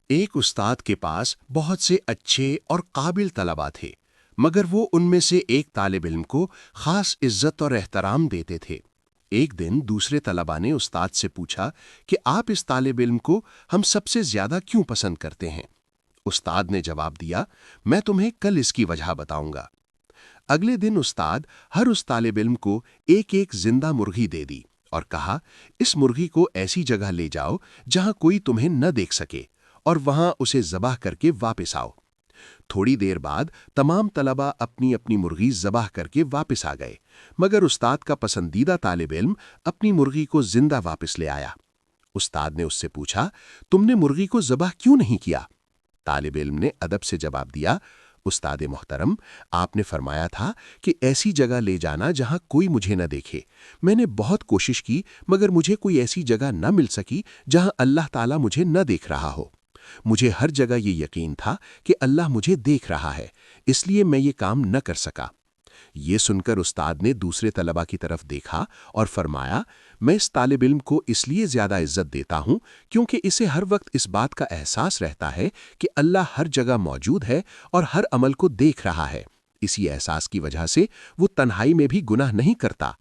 ایک استاد کے پاس بہت سے اچھے اور قابل طلباء تھے، مگر وہ ان میں سے ایک طالب علم کو خاص عزت اور احترام دیتے تھے۔ ایک دن دوسرے طلباء نے استاد سے پوچھا کہ آپ اس طالب علم کو ہم سب سے زیادہ کیوں پسند کرتے ہیں؟ استاد نے جواب دیا، میں تمہیں کل اس کی وجہ بتاؤں گا۔ اگلے دن استاد ہر اس طالب علم کو ایک ایک زندہ مرغی دے دی اور کہا، اس مرغی کو ایسی جگہ لے جاؤ جہاں کوئی تمہیں نہ دیکھ سکے اور وہاں اسے ذبح کر کے واپس آؤ۔ تھوڑی دیر بعد تمام طلباء اپنی اپنی مرغی ذبح کر کے واپس آ گئے، مگر استاد کا پسندیدہ طالب علم اپنی مرغی کو زندہ واپس لے آیا۔ استاد نے اس سے پوچھا، تم نے مرغی کو ذبح کیوں نہیں کیا؟ طالب علم نے ادب سے جواب دیا، استاد محترم، آپ نے فرمایا تھا کہ ایسی جگہ لے جانا جہاں کوئی مجھے نہ دیکھے۔ میں نے بہت کوشش کی مگر مجھے کوئی ایسی جگہ نہ مل سکی جہاں اللہ تعالیٰ مجھے نہ دیکھ رہا ہو۔ مجھے ہر جگہ یہ یقین تھا کہ اللہ مجھے دیکھ رہا ہے، اس لیے میں یہ کام نہ کر سکا۔ یہ سن کر استاد نے دوسرے طلباء کی طرف دیکھا اور فرمایا، میں اس طالب علم کو اس لیے زیادہ عزت دیتا ہوں کیونکہ اسے ہر وقت اس بات کا احساس رہتا ہے کہ اللہ ہر جگہ موجود ہے اور ہر عمل کو دیکھ رہا ہے۔ اسی احساس کی وجہ سے وہ تنہائی میں بھی گناہ نہیں کرتا۔